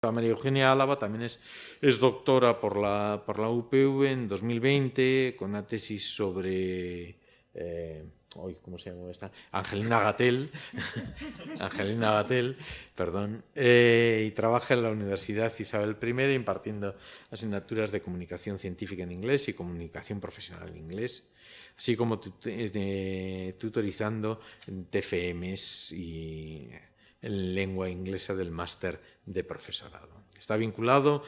María Eugenia Álava también es doctora por la UPV en 2020 con una tesis sobre... ¿cómo se llama esta? Angelina Gatell, Angelina Gatell, perdón, y trabaja en la Universidad Isabel I impartiendo asignaturas de comunicación científica en inglés y comunicación profesional en inglés, así como tutorizando en TFMs y en lengua inglesa del máster de profesorado. Está vinculado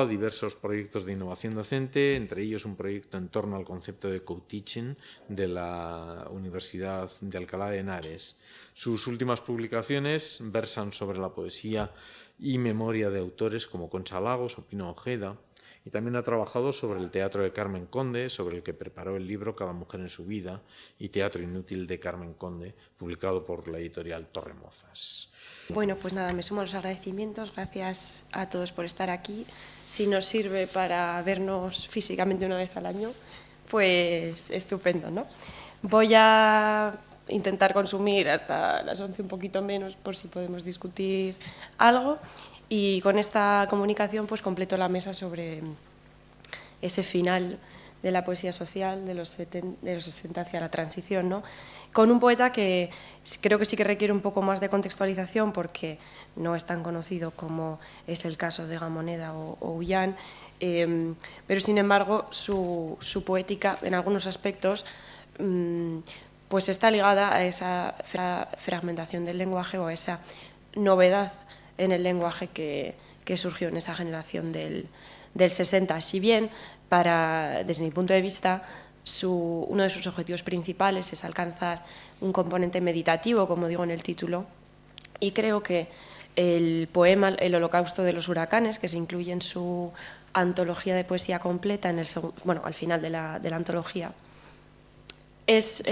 a diversos proyectos de innovación docente, entre ellos un proyecto en torno al concepto de co-teaching de la Universidad de Alcalá de Henares. Sus últimas publicaciones versan sobre la poesía y memoria de autores como Concha Lagos o Pino Ojeda, y también ha trabajado sobre el teatro de Carmen Conde, sobre el que preparó el libro Cada mujer en su vida, y Teatro inútil de Carmen Conde, publicado por la editorial Torremozas. Bueno, pues nada, me sumo a los agradecimientos. Gracias a todos por estar aquí. Si nos sirve para vernos físicamente una vez al año, pues estupendo, ¿no? Voy a intentar consumir hasta las 11, un poquito menos, por si podemos discutir algo. Y con esta comunicación pues completo la mesa sobre ese final de la poesía social de los 60 hacia la transición, ¿no? Con un poeta que creo que sí que requiere un poco más de contextualización porque no es tan conocido como es el caso de Gamoneda o Ullán, pero sin embargo su poética en algunos aspectos pues está ligada a esa fragmentación del lenguaje o a esa novedad en el lenguaje que surgió en esa generación del 60. Si bien, desde mi punto de vista, uno de sus objetivos principales es alcanzar un componente meditativo, como digo en el título, y creo que el poema El Holocausto de los Huracanes, que se incluye en su antología de poesía completa, al final de la antología, es,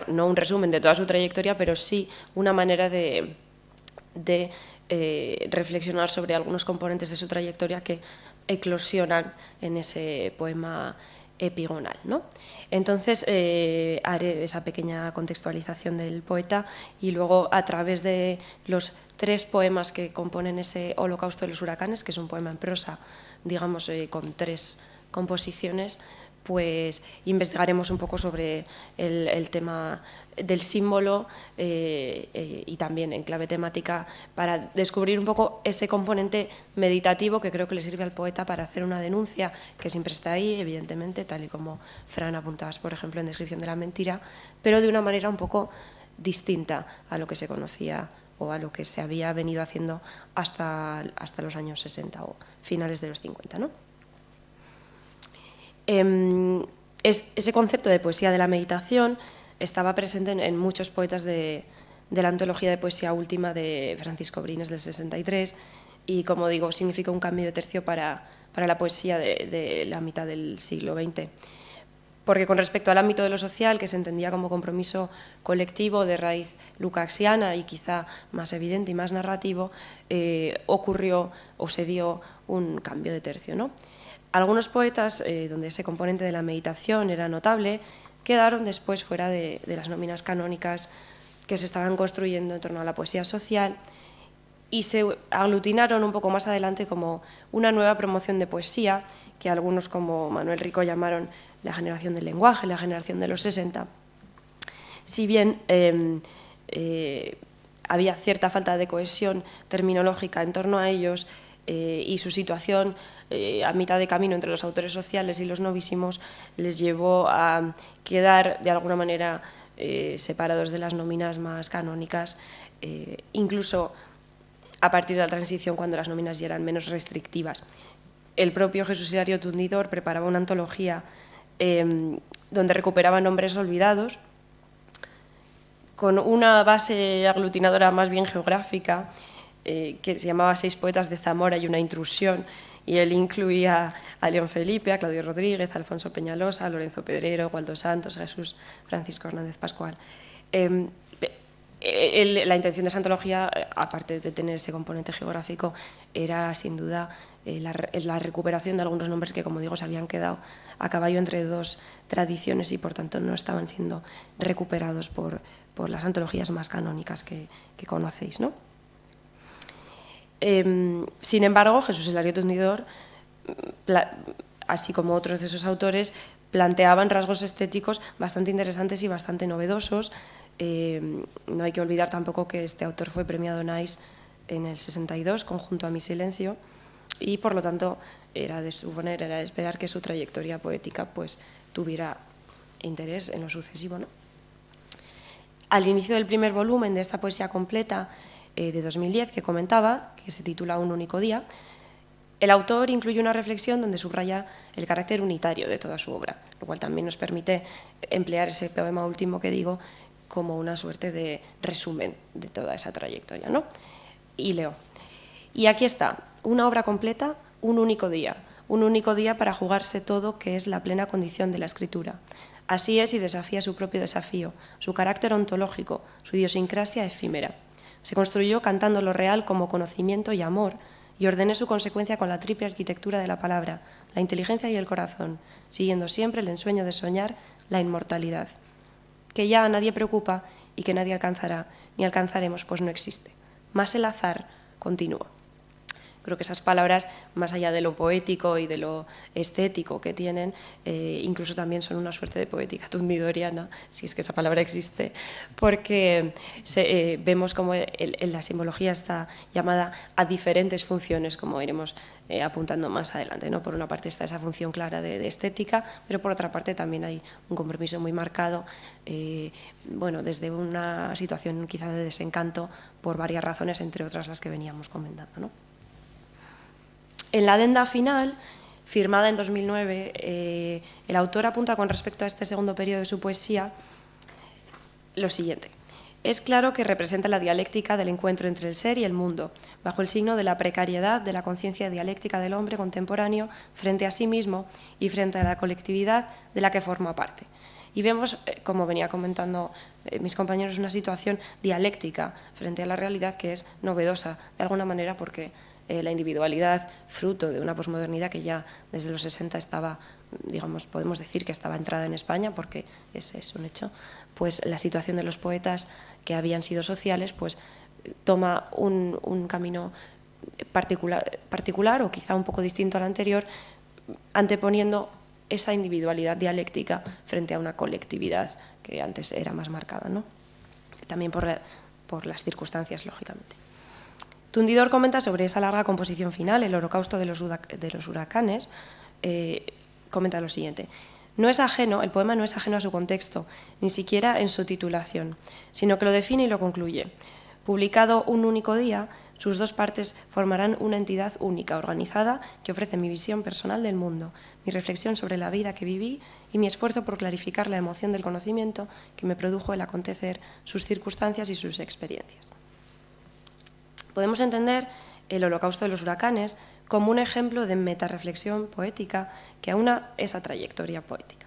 no un resumen de toda su trayectoria, pero sí una manera de reflexionar sobre algunos componentes de su trayectoria que eclosionan en ese poema epigonal, ¿no? Entonces haré esa pequeña contextualización del poeta y luego a través de los 3 poemas que componen ese Holocausto de los Huracanes, que es un poema en prosa, digamos, con 3 composiciones, pues investigaremos un poco sobre el tema del símbolo y también en clave temática para descubrir un poco ese componente meditativo que creo que le sirve al poeta para hacer una denuncia que siempre está ahí, evidentemente, tal y como Fran apuntabas, por ejemplo, en Descripción de la mentira, pero de una manera un poco distinta a lo que se conocía o a lo que se había venido haciendo hasta los años 60 o finales de los 50, ¿no? Ese concepto de poesía de la meditación estaba presente en muchos poetas de la antología de poesía última de Francisco Brines del 63 y, como digo, significa un cambio de tercio para la poesía de la mitad del siglo XX. Porque con respecto al ámbito de lo social, que se entendía como compromiso colectivo de raíz lukácsiana y quizá más evidente y más narrativo, ocurrió o se dio un cambio de tercio, ¿no? Algunos poetas, donde ese componente de la meditación era notable, quedaron después fuera de las nóminas canónicas que se estaban construyendo en torno a la poesía social y se aglutinaron un poco más adelante como una nueva promoción de poesía que algunos como Manuel Rico llamaron la generación del lenguaje, la generación de los 60. Si bien había cierta falta de cohesión terminológica en torno a ellos y su situación a mitad de camino entre los autores sociales y los novísimos les llevó a quedar de alguna manera separados de las nóminas más canónicas, incluso a partir de la transición cuando las nóminas ya eran menos restrictivas. El propio Jesús Hilario Tundidor preparaba una antología donde recuperaba nombres olvidados con una base aglutinadora más bien geográfica que se llamaba 6 poetas de Zamora y una intrusión, y él incluía a León Felipe, a Claudio Rodríguez, a Alfonso Peñalosa, a Lorenzo Pedrero, Waldo Santos, a Jesús Francisco Hernández Pascual. La intención de esa antología, aparte de tener ese componente geográfico, era sin duda la recuperación de algunos nombres que, como digo, se habían quedado a caballo entre 2 tradiciones y por tanto no estaban siendo recuperados por las antologías más canónicas que conocéis, ¿no? Sin embargo, Jesús Hilario Tundidor, así como otros de esos autores, planteaban rasgos estéticos bastante interesantes y bastante novedosos. No hay que olvidar tampoco que este autor fue premiado Nice en el 62, conjunto a Mi silencio, y por lo tanto era de suponer, era de esperar que su trayectoria poética pues tuviera interés en lo sucesivo, ¿no? Al inicio del primer volumen de esta poesía completa de 2010 que comentaba, que se titula Un único día, el autor incluye una reflexión donde subraya el carácter unitario de toda su obra, lo cual también nos permite emplear ese poema último que digo como una suerte de resumen de toda esa trayectoria, ¿no? Y leo. Y aquí está, una obra completa, un único día para jugarse todo, que es la plena condición de la escritura. Así es y desafía su propio desafío, su carácter ontológico, su idiosincrasia efímera. Se construyó cantando lo real como conocimiento y amor, y ordené su consecuencia con la triple arquitectura de la palabra, la inteligencia y el corazón, siguiendo siempre el ensueño de soñar la inmortalidad, que ya a nadie preocupa y que nadie alcanzará, ni alcanzaremos, pues no existe. Más el azar continúa. Creo que esas palabras, más allá de lo poético y de lo estético que tienen, incluso también son una suerte de poética tundidoriana, si es que esa palabra existe, porque vemos como en la simbología está llamada a diferentes funciones, como iremos apuntando más adelante, ¿no? Por una parte está esa función clara de estética, pero por otra parte también hay un compromiso muy marcado, bueno, desde una situación quizá de desencanto por varias razones, entre otras las que veníamos comentando, ¿no? En la adenda final, firmada en 2009, el autor apunta con respecto a este segundo periodo de su poesía lo siguiente. Es claro que representa la dialéctica del encuentro entre el ser y el mundo, bajo el signo de la precariedad de la conciencia dialéctica del hombre contemporáneo frente a sí mismo y frente a la colectividad de la que forma parte. Y vemos, como venía comentando mis compañeros, una situación dialéctica frente a la realidad que es novedosa, de alguna manera, porque la individualidad, fruto de una posmodernidad que ya desde los 60 estaba, digamos, podemos decir que estaba entrada en España, porque ese es un hecho, pues la situación de los poetas que habían sido sociales, pues toma un camino particular o quizá un poco distinto al anterior, anteponiendo esa individualidad dialéctica frente a una colectividad que antes era más marcada, ¿no? También por las circunstancias, lógicamente. Tundidor comenta sobre esa larga composición final, el holocausto de los huracanes, comenta lo siguiente. El poema no es ajeno a su contexto, ni siquiera en su titulación, sino que lo define y lo concluye. Publicado un único día, sus dos partes formarán una entidad única, organizada, que ofrece mi visión personal del mundo, mi reflexión sobre la vida que viví y mi esfuerzo por clarificar la emoción del conocimiento que me produjo el acontecer, sus circunstancias y sus experiencias. Podemos entender el holocausto de los huracanes como un ejemplo de metarreflexión poética que aúna esa trayectoria poética.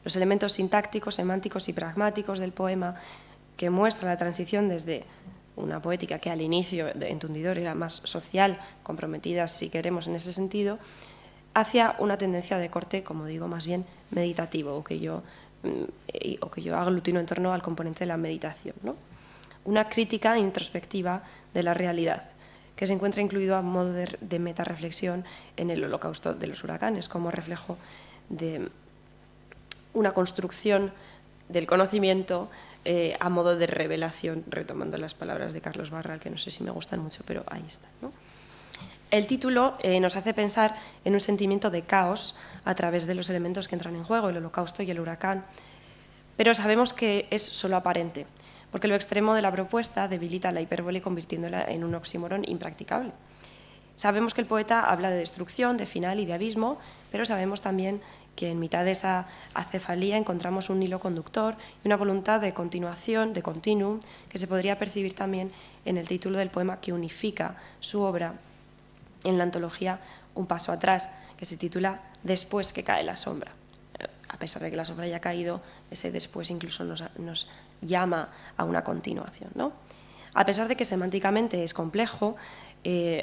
Los elementos sintácticos, semánticos y pragmáticos del poema que muestra la transición desde una poética que al inicio en Tundidor era más social, comprometida, si queremos, en ese sentido, hacia una tendencia de corte, como digo, más bien meditativo, o que yo aglutino en torno al componente de la meditación, ¿no? Una crítica introspectiva de la realidad, que se encuentra incluido a modo de metarreflexión en el holocausto de los huracanes, como reflejo de una construcción del conocimiento a modo de revelación, retomando las palabras de Carlos Barral, que no sé si me gustan mucho, pero ahí está, ¿no? El título nos hace pensar en un sentimiento de caos a través de los elementos que entran en juego, el holocausto y el huracán, pero sabemos que es solo aparente, porque lo extremo de la propuesta debilita la hipérbole convirtiéndola en un oxímoron impracticable. Sabemos que el poeta habla de destrucción, de final y de abismo, pero sabemos también que en mitad de esa acefalía encontramos un hilo conductor y una voluntad de continuación, de continuum, que se podría percibir también en el título del poema que unifica su obra en la antología Un paso atrás, que se titula Después que cae la sombra. A pesar de que la sombra haya caído, ese después incluso nos llama a una continuación, ¿no? A pesar de que semánticamente es complejo,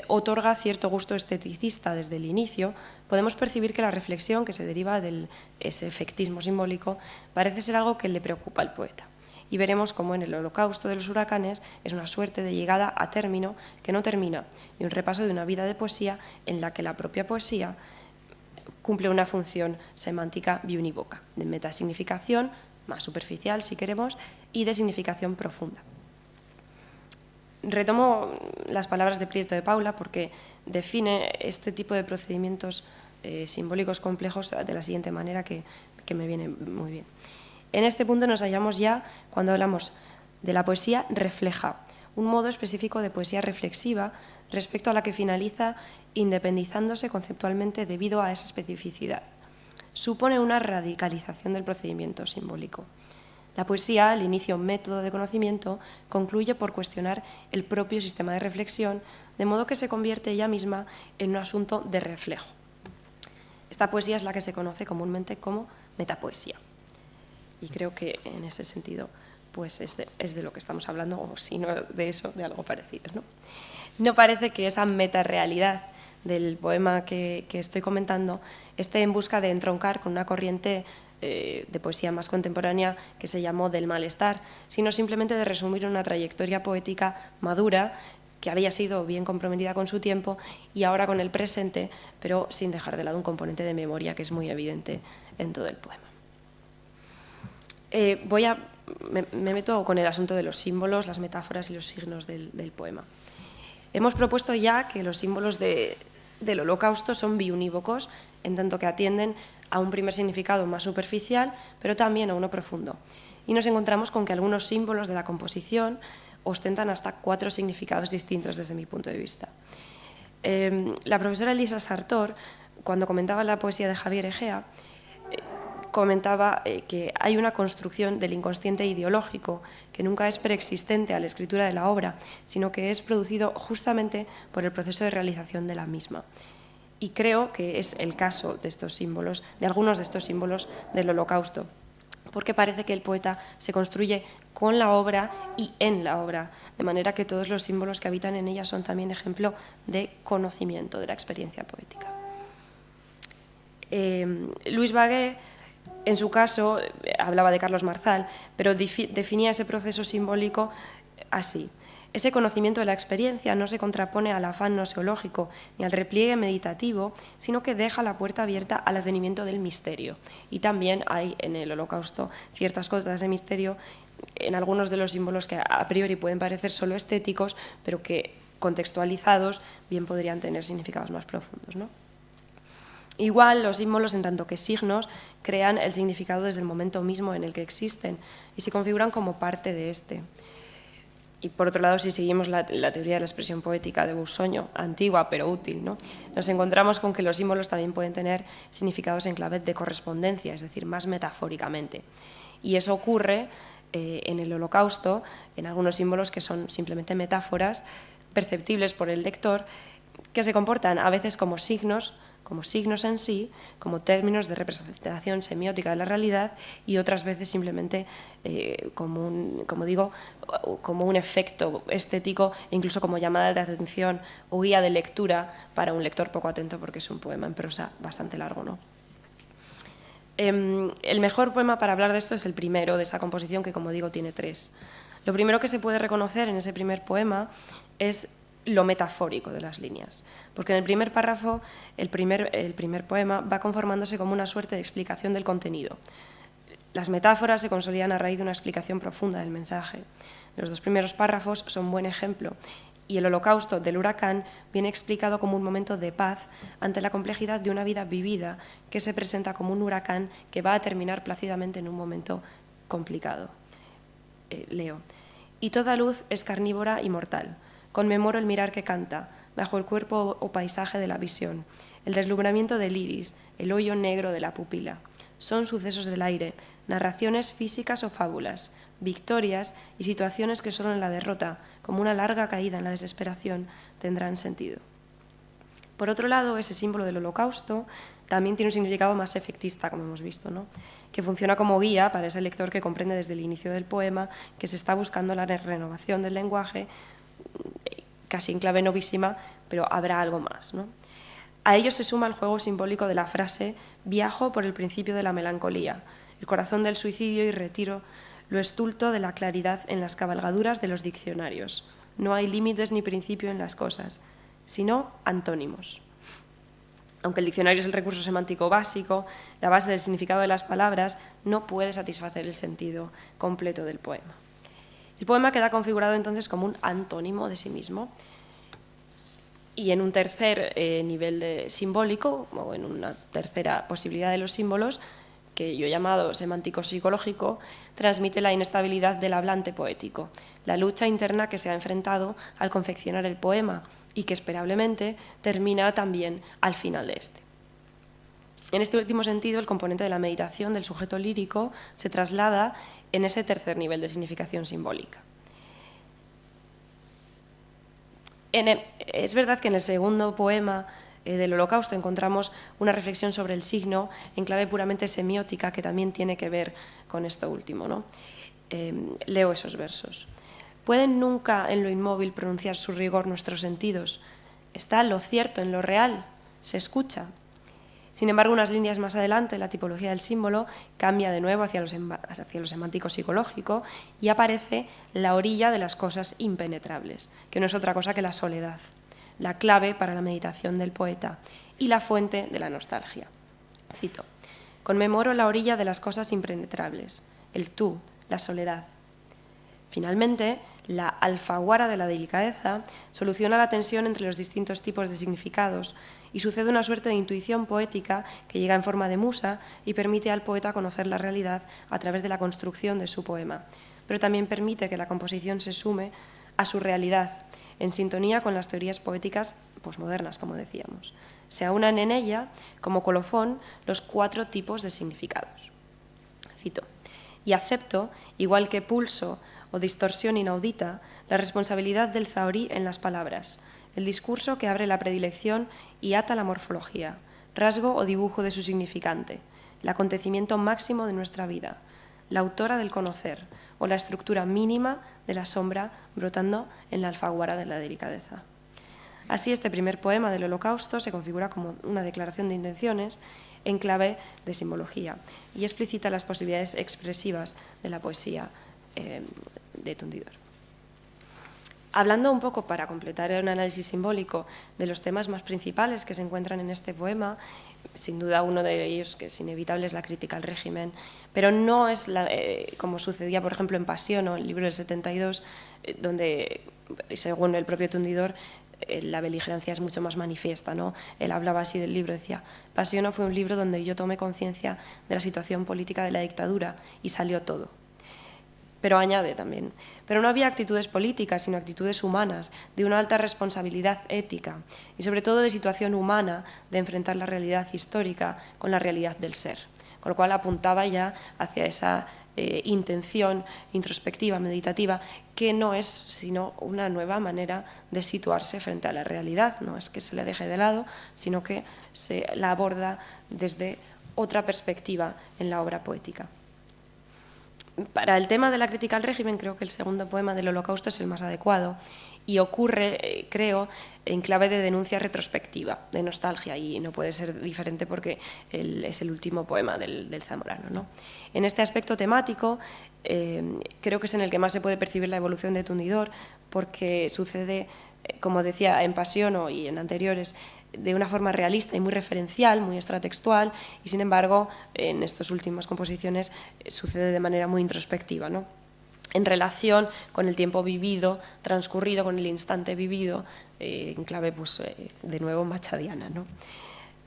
otorga cierto gusto esteticista desde el inicio, podemos percibir que la reflexión que se deriva de ese efectismo simbólico parece ser algo que le preocupa al poeta. y veremos cómo en el Holocausto de los huracanes es una suerte de llegada a término que no termina y un repaso de una vida de poesía en la que la propia poesía cumple una función semántica biunívoca, de metasignificación, más superficial si queremos, y de significación profunda. Retomo las palabras de Prieto de Paula porque define este tipo de procedimientos simbólicos complejos de la siguiente manera que me viene muy bien. En este punto nos hallamos ya cuando hablamos de la poesía refleja, un modo específico de poesía reflexiva respecto a la que finaliza independizándose conceptualmente debido a esa especificidad. Supone una radicalización del procedimiento simbólico. La poesía, al inicio método de conocimiento, concluye por cuestionar el propio sistema de reflexión, de modo que se convierte ella misma en un asunto de reflejo. Esta poesía es la que se conoce comúnmente como metapoesía. Y creo que en ese sentido pues es de lo que estamos hablando, o si no de eso, de algo parecido, ¿no? No parece que esa metarealidad del poema que estoy comentando esté en busca de entroncar con una corriente de poesía más contemporánea que se llamó del malestar, sino simplemente de resumir una trayectoria poética madura que había sido bien comprometida con su tiempo y ahora con el presente, pero sin dejar de lado un componente de memoria que es muy evidente en todo el poema. Me meto con el asunto de los símbolos, las metáforas y los signos del poema. Hemos propuesto ya que los símbolos del Holocausto son biunívocos, en tanto que atienden a un primer significado más superficial, pero también a uno profundo. Y nos encontramos con que algunos símbolos de la composición ostentan hasta 4 significados distintos desde mi punto de vista. La profesora Elisa Sartor, cuando comentaba la poesía de Javier Egea, comentaba que hay una construcción del inconsciente ideológico que nunca es preexistente a la escritura de la obra, sino que es producido justamente por el proceso de realización de la misma. Y creo que es el caso de estos símbolos, de algunos de estos símbolos del Holocausto, porque parece que el poeta se construye con la obra y en la obra, de manera que todos los símbolos que habitan en ella son también ejemplo de conocimiento de la experiencia poética. Luis Bagué, en su caso, hablaba de Carlos Marzal, pero definía ese proceso simbólico así. Ese conocimiento de la experiencia no se contrapone al afán noseológico ni al repliegue meditativo, sino que deja la puerta abierta al advenimiento del misterio. Y también hay en el Holocausto ciertas cosas de misterio en algunos de los símbolos que a priori pueden parecer solo estéticos, pero que contextualizados bien podrían tener significados más profundos, ¿no? Igual, los símbolos, en tanto que signos, crean el significado desde el momento mismo en el que existen y se configuran como parte de este. Y por otro lado, si seguimos la teoría de la expresión poética de Bussoño, antigua pero útil, ¿no?, nos encontramos con que los símbolos también pueden tener significados en clave de correspondencia, es decir, más metafóricamente. Y eso ocurre en el Holocausto, en algunos símbolos que son simplemente metáforas perceptibles por el lector, que se comportan a veces como signos en sí, como términos de representación semiótica de la realidad, y otras veces simplemente como un efecto estético e incluso como llamada de atención o guía de lectura para un lector poco atento, porque es un poema en prosa bastante largo, ¿no? El mejor poema para hablar de esto es el primero, de esa composición que, como digo, tiene 3. Lo primero que se puede reconocer en ese primer poema es lo metafórico de las líneas, porque en el primer párrafo el primer poema va conformándose como una suerte de explicación del contenido. Las metáforas se consolidan a raíz de una explicación profunda del mensaje. Los 2 primeros párrafos son buen ejemplo, y el Holocausto del huracán viene explicado como un momento de paz ante la complejidad de una vida vivida que se presenta como un huracán que va a terminar plácidamente en un momento complicado. Leo. Y toda luz es carnívora y mortal. Conmemoro el mirar que canta, bajo el cuerpo o paisaje de la visión, el deslumbramiento del iris, el hoyo negro de la pupila. Son sucesos del aire, narraciones físicas o fábulas, victorias y situaciones que solo en la derrota, como una larga caída en la desesperación, tendrán sentido. Por otro lado, ese símbolo del Holocausto también tiene un significado más efectista, como hemos visto, ¿no?, que funciona como guía para ese lector que comprende desde el inicio del poema que se está buscando la renovación del lenguaje, casi en clave novísima, pero habrá algo más, ¿no? A ello se suma el juego simbólico de la frase «viajo por el principio de la melancolía, el corazón del suicidio y retiro lo estulto de la claridad en las cabalgaduras de los diccionarios. No hay límites ni principio en las cosas, sino antónimos. Aunque el diccionario es el recurso semántico básico, la base del significado de las palabras no puede satisfacer el sentido completo del poema. El poema queda configurado entonces como un antónimo de sí mismo. Y en un tercer nivel simbólico, o en una tercera posibilidad de los símbolos, que yo he llamado semántico-psicológico, transmite la inestabilidad del hablante poético, la lucha interna que se ha enfrentado al confeccionar el poema y que esperablemente termina también al final de este. En este último sentido, el componente de la meditación del sujeto lírico se traslada en ese tercer nivel de significación simbólica. Es verdad que en el segundo poema del Holocausto encontramos una reflexión sobre el signo en clave puramente semiótica que también tiene que ver con esto último, ¿no? Leo esos versos. ¿Pueden nunca en lo inmóvil pronunciar su rigor nuestros sentidos? ¿Está lo cierto en lo real? ¿Se escucha? Sin embargo, unas líneas más adelante, la tipología del símbolo cambia de nuevo hacia lo semántico psicológico y aparece la orilla de las cosas impenetrables, que no es otra cosa que la soledad, la clave para la meditación del poeta y la fuente de la nostalgia. Cito: conmemoro la orilla de las cosas impenetrables, el tú, la soledad. Finalmente, la alfaguara de la delicadeza soluciona la tensión entre los distintos tipos de significados y sucede una suerte de intuición poética que llega en forma de musa y permite al poeta conocer la realidad a través de la construcción de su poema, pero también permite que la composición se sume a su realidad, en sintonía con las teorías poéticas posmodernas, como decíamos. Se aunan en ella, como colofón, los 4 tipos de significados. Cito: y acepto, igual que pulso o distorsión inaudita, la responsabilidad del zahorí en las palabras, el discurso que abre la predilección y ata la morfología, rasgo o dibujo de su significante, el acontecimiento máximo de nuestra vida, la autora del conocer o la estructura mínima de la sombra brotando en la alfaguara de la delicadeza. Así, este primer poema del Holocausto se configura como una declaración de intenciones en clave de simbología y explicita las posibilidades expresivas de la poesía de Tundidor. Hablando un poco, para completar un análisis simbólico, de los temas más principales que se encuentran en este poema, sin duda uno de ellos, que es inevitable, es la crítica al régimen, pero no es como sucedía, por ejemplo, en Pasión o el libro del 72, donde, según el propio Tundidor, la beligerancia es mucho más manifiesta, ¿no? Él hablaba así del libro, decía: Pasión fue un libro donde yo tomé conciencia de la situación política de la dictadura y salió todo. Pero añade también: pero no había actitudes políticas, sino actitudes humanas, de una alta responsabilidad ética y sobre todo de situación humana de enfrentar la realidad histórica con la realidad del ser. Con lo cual apuntaba ya hacia esa intención introspectiva, meditativa, que no es sino una nueva manera de situarse frente a la realidad. No es que se le deje de lado, sino que se la aborda desde otra perspectiva en la obra poética. Para el tema de la crítica al régimen, creo que el segundo poema del Holocausto es el más adecuado y ocurre, creo, en clave de denuncia retrospectiva, de nostalgia, y no puede ser diferente porque es el último poema del zamorano, ¿no? En este aspecto temático, creo que es en el que más se puede percibir la evolución de Tundidor, porque sucede, como decía, en Pasión y en anteriores, de una forma realista y muy referencial, muy extratextual, y sin embargo, en estas últimas composiciones sucede de manera muy introspectiva, ¿no? En relación con el tiempo vivido, transcurrido, con el instante vivido, en clave, pues, de nuevo, machadiana, ¿no?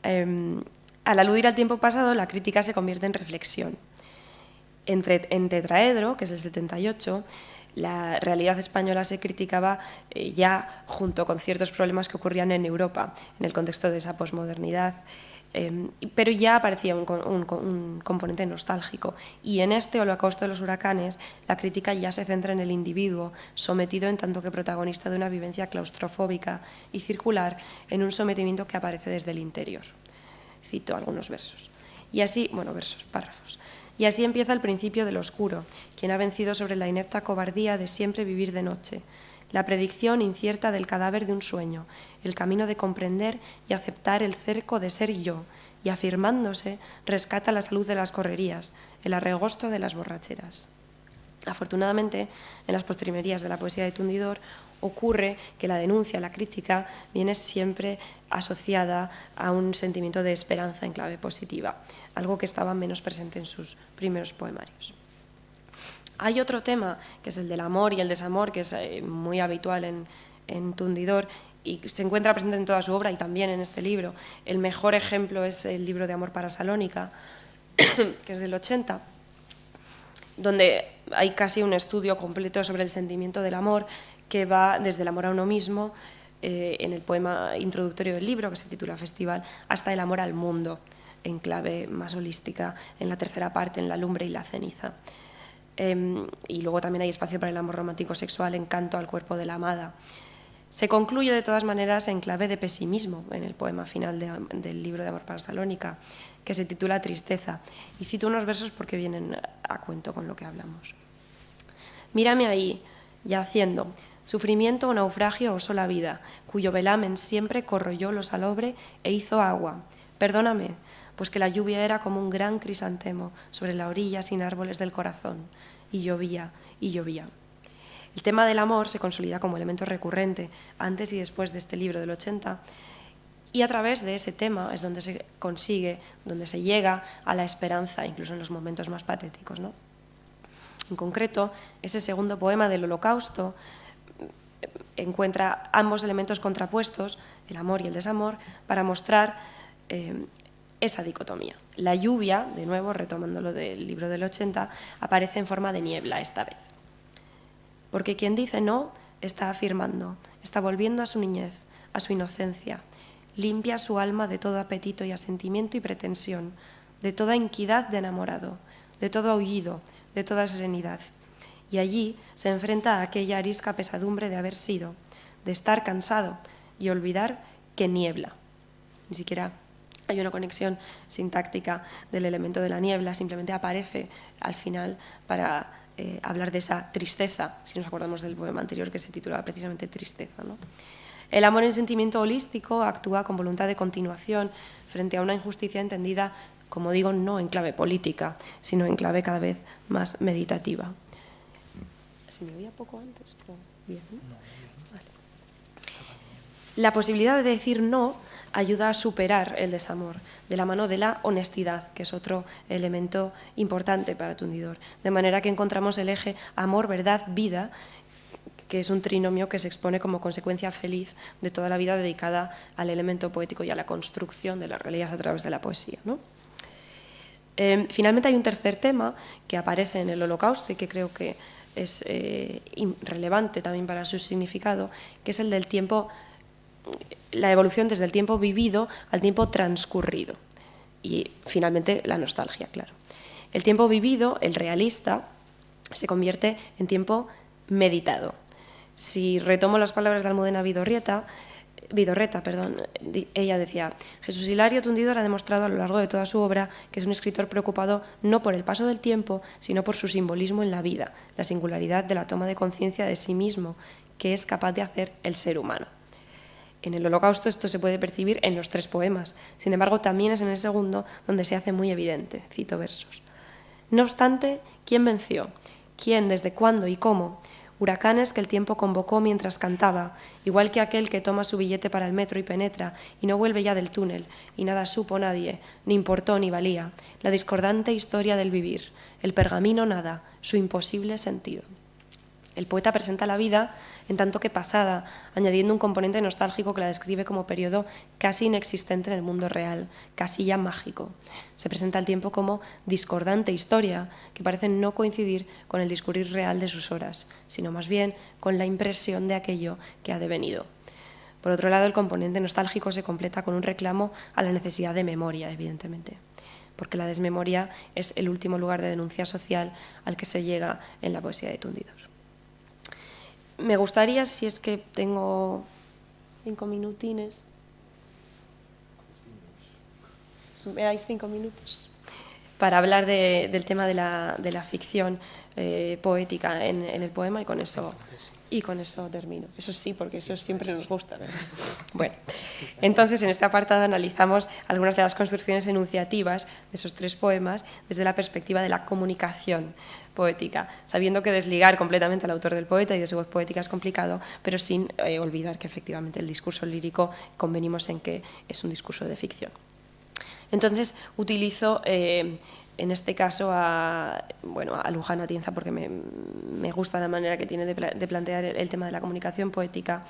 Al aludir al tiempo pasado, la crítica se convierte en reflexión. En Tetraedro, que es del 78, la realidad española se criticaba ya junto con ciertos problemas que ocurrían en Europa, en el contexto de esa posmodernidad, pero ya aparecía un componente nostálgico. Y en este Holocausto de los huracanes, la crítica ya se centra en el individuo, sometido en tanto que protagonista de una vivencia claustrofóbica y circular, en un sometimiento que aparece desde el interior. Cito algunos versos. Y así, párrafos. Y así empieza el principio del oscuro, quien ha vencido sobre la inepta cobardía de siempre vivir de noche, la predicción incierta del cadáver de un sueño, el camino de comprender y aceptar el cerco de ser yo, y afirmándose rescata la salud de las correrías, el arregosto de las borracheras. Afortunadamente, en las postrimerías de la poesía de Tundidor ocurre que la denuncia, la crítica, viene siempre asociada a un sentimiento de esperanza en clave positiva, algo que estaba menos presente en sus primeros poemarios. Hay otro tema, que es el del amor y el desamor, que es muy habitual en Tundidor y se encuentra presente en toda su obra y también en este libro. El mejor ejemplo es el libro de Amor para Salónica, que es del 80, donde hay casi un estudio completo sobre el sentimiento del amor, que va desde el amor a uno mismo, en el poema introductorio del libro, que se titula Festival, hasta el amor al mundo, en clave más holística, en la tercera parte, en la lumbre y la ceniza. Y luego también hay espacio para el amor romántico sexual, en Canto al cuerpo de la amada. Se concluye de todas maneras en clave de pesimismo en el poema final del libro de Amor para Salónica, que se titula Tristeza. Y cito unos versos porque vienen a cuento con lo que hablamos. Mírame ahí, yaciendo, sufrimiento o naufragio o sola vida, cuyo velamen siempre corroyó lo salobre e hizo agua. Perdóname, pues que la lluvia era como un gran crisantemo sobre la orilla sin árboles del corazón, y llovía, y llovía. El tema del amor se consolida como elemento recurrente antes y después de este libro del 80, y a través de ese tema es donde se consigue, donde se llega a la esperanza, incluso en los momentos más patéticos, ¿no? En concreto, ese segundo poema del Holocausto encuentra ambos elementos contrapuestos, el amor y el desamor, para mostrar esa dicotomía. La lluvia, de nuevo, retomándolo del libro del 80, aparece en forma de niebla esta vez. Porque quien dice no está afirmando, está volviendo a su niñez, a su inocencia, limpia su alma de todo apetito y asentimiento y pretensión, de toda inquidad de enamorado, de todo aullido, de toda serenidad. Y allí se enfrenta a aquella arisca pesadumbre de haber sido, de estar cansado y olvidar que niebla. Ni siquiera hay una conexión sintáctica del elemento de la niebla, simplemente aparece al final para hablar de esa tristeza, si nos acordamos del poema anterior que se titulaba precisamente Tristeza, ¿no? El amor en sentimiento holístico actúa con voluntad de continuación frente a una injusticia entendida, como digo, no en clave política, sino en clave cada vez más meditativa. ¿Se me oía poco antes? Bien, ¿no? Vale. La posibilidad de decir no ayuda a superar el desamor, de la mano de la honestidad, que es otro elemento importante para Tundidor. De manera que encontramos el eje amor, verdad, vida, que es un trinomio que se expone como consecuencia feliz de toda la vida dedicada al elemento poético y a la construcción de la realidad a través de la poesía, ¿no? Finalmente hay un tercer tema que aparece en el Holocausto y que creo que es relevante también para su significado, que es el del tiempo, la evolución desde el tiempo vivido al tiempo transcurrido. Y finalmente la nostalgia, claro. El tiempo vivido, el realista, se convierte en tiempo meditado. Si retomo las palabras de Almudena Vidorreta, ella decía: Jesús Hilario Tundidor ha demostrado a lo largo de toda su obra que es un escritor preocupado no por el paso del tiempo, sino por su simbolismo en la vida, la singularidad de la toma de conciencia de sí mismo que es capaz de hacer el ser humano. En el Holocausto esto se puede percibir en los tres poemas, sin embargo también es en el segundo donde se hace muy evidente. Cito versos. No obstante, ¿quién venció? ¿Quién, desde cuándo y cómo? Huracanes que el tiempo convocó mientras cantaba, igual que aquel que toma su billete para el metro y penetra, y no vuelve ya del túnel, y nada supo nadie, ni importó ni valía, la discordante historia del vivir, el pergamino nada, su imposible sentido. El poeta presenta la vida en tanto que pasada, añadiendo un componente nostálgico que la describe como periodo casi inexistente en el mundo real, casi ya mágico. Se presenta el tiempo como discordante historia, que parece no coincidir con el discurrir real de sus horas, sino más bien con la impresión de aquello que ha devenido. Por otro lado, el componente nostálgico se completa con un reclamo a la necesidad de memoria, evidentemente, porque la desmemoria es el último lugar de denuncia social al que se llega en la poesía de Tundidor. Me gustaría, si es que tengo 5 minutines, ¿me dais 5 minutos? Para hablar del tema de la ficción poética en el poema y con eso termino. Eso sí, porque eso siempre nos gusta, ¿verdad? Bueno. Entonces, en este apartado analizamos algunas de las construcciones enunciativas de esos 3 poemas desde la perspectiva de la comunicación poética, sabiendo que desligar completamente al autor del poeta y de su voz poética es complicado, pero sin olvidar que efectivamente el discurso lírico convenimos en que es un discurso de ficción. Entonces, utilizo en este caso a Luján Atienza porque me gusta la manera que tiene de plantear el tema de la comunicación poética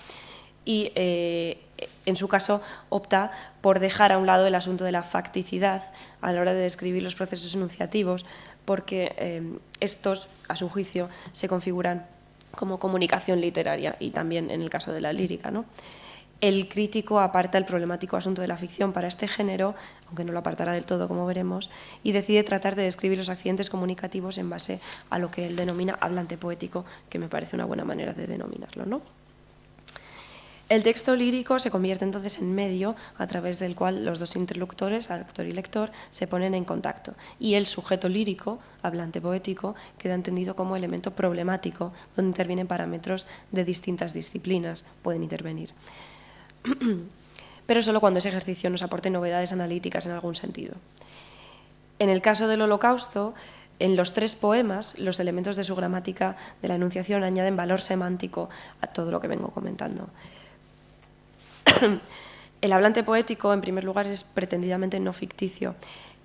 y en su caso opta por dejar a un lado el asunto de la facticidad a la hora de describir los procesos enunciativos porque estos, a su juicio, se configuran como comunicación literaria y también en el caso de la lírica, ¿no? El crítico aparta el problemático asunto de la ficción para este género, aunque no lo apartará del todo, como veremos, y decide tratar de describir los accidentes comunicativos en base a lo que él denomina hablante poético, que me parece una buena manera de denominarlo, ¿no? El texto lírico se convierte entonces en medio a través del cual los 2 interlocutores, actor y lector, se ponen en contacto. Y el sujeto lírico, hablante poético, queda entendido como elemento problemático, donde intervienen parámetros de distintas disciplinas, pueden intervenir. Pero solo cuando ese ejercicio nos aporte novedades analíticas en algún sentido. En el caso del Holocausto, en los 3 poemas, los elementos de su gramática de la enunciación añaden valor semántico a todo lo que vengo comentando. El hablante poético, en primer lugar, es pretendidamente no ficticio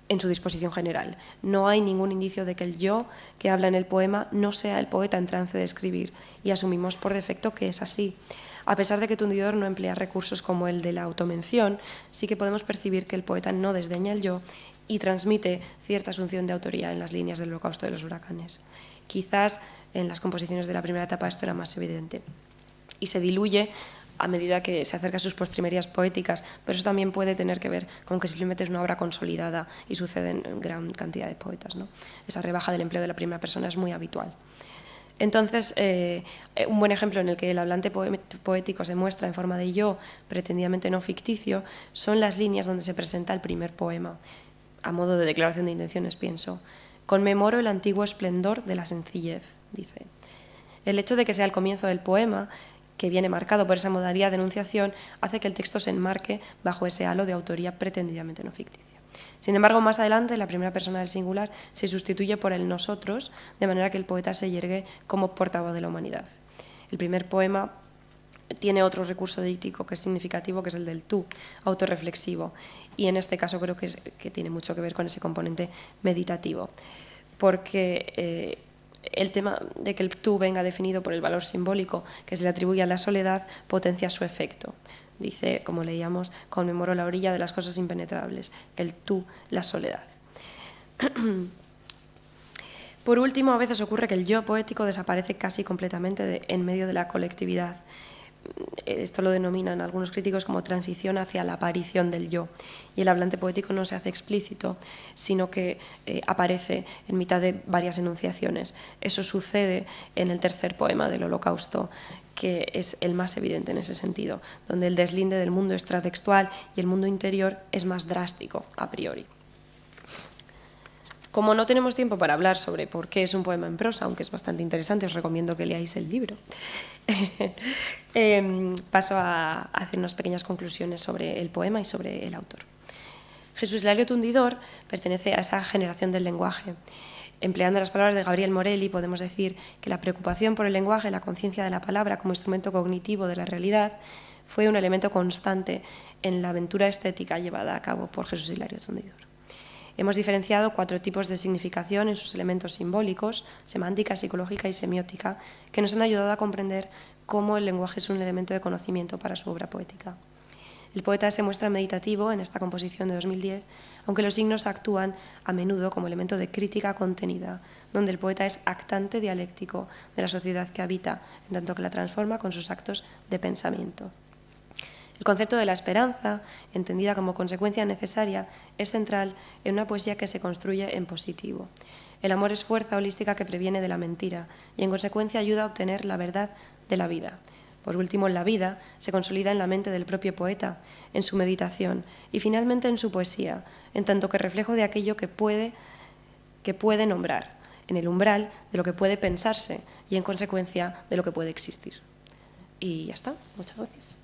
en su disposición general. No hay ningún indicio de que el yo que habla en el poema no sea el poeta en trance de escribir, y asumimos por defecto que es así. A pesar de que Tundidor no emplea recursos como el de la automención, sí que podemos percibir que el poeta no desdeña el yo y transmite cierta asunción de autoría en las líneas del Holocausto de los huracanes. Quizás en las composiciones de la primera etapa esto era más evidente. Y se diluye a medida que se acerca a sus postrimerías poéticas, pero eso también puede tener que ver con que simplemente es una obra consolidada y sucede en gran cantidad de poetas, ¿no? Esa rebaja del empleo de la primera persona es muy habitual. Entonces, un buen ejemplo en el que el hablante poético se muestra en forma de yo, pretendidamente no ficticio, son las líneas donde se presenta el primer poema, a modo de declaración de intenciones, pienso. Conmemoro el antiguo esplendor de la sencillez, dice. El hecho de que sea el comienzo del poema, que viene marcado por esa modalidad de enunciación, hace que el texto se enmarque bajo ese halo de autoría pretendidamente no ficticia. Sin embargo, más adelante, la primera persona del singular se sustituye por el nosotros, de manera que el poeta se yergue como portavoz de la humanidad. El primer poema tiene otro recurso díctico que es significativo, que es el del tú, autorreflexivo, y en este caso creo que tiene mucho que ver con ese componente meditativo, porque el tema de que el tú venga definido por el valor simbólico que se le atribuye a la soledad potencia su efecto. Dice, como leíamos, conmemoro la orilla de las cosas impenetrables, el tú, la soledad. Por último, a veces ocurre que el yo poético desaparece casi completamente en medio de la colectividad. Esto lo denominan algunos críticos como transición hacia la aparición del yo. Y el hablante poético no se hace explícito, sino que aparece en mitad de varias enunciaciones. Eso sucede en el tercer poema del Holocausto, que es el más evidente en ese sentido, donde el deslinde del mundo extratextual y el mundo interior es más drástico a priori. Como no tenemos tiempo para hablar sobre por qué es un poema en prosa, aunque es bastante interesante, os recomiendo que leáis el libro, paso a hacer unas pequeñas conclusiones sobre el poema y sobre el autor. Jesús Hilario Tundidor pertenece a esa generación del lenguaje. Empleando las palabras de Gabriel Morelli, podemos decir que la preocupación por el lenguaje, la conciencia de la palabra como instrumento cognitivo de la realidad, fue un elemento constante en la aventura estética llevada a cabo por Jesús Hilario Tundidor. Hemos diferenciado 4 tipos de significación en sus elementos simbólicos, semántica, psicológica y semiótica, que nos han ayudado a comprender cómo el lenguaje es un elemento de conocimiento para su obra poética. El poeta se muestra meditativo en esta composición de 2010, aunque los signos actúan a menudo como elemento de crítica contenida, donde el poeta es actante dialéctico de la sociedad que habita, en tanto que la transforma con sus actos de pensamiento. El concepto de la esperanza, entendida como consecuencia necesaria, es central en una poesía que se construye en positivo. El amor es fuerza holística que previene de la mentira y, en consecuencia, ayuda a obtener la verdad de la vida. Por último, la vida se consolida en la mente del propio poeta, en su meditación y, finalmente, en su poesía, en tanto que reflejo de aquello que puede nombrar, en el umbral de lo que puede pensarse y, en consecuencia, de lo que puede existir. Y ya está. Muchas gracias.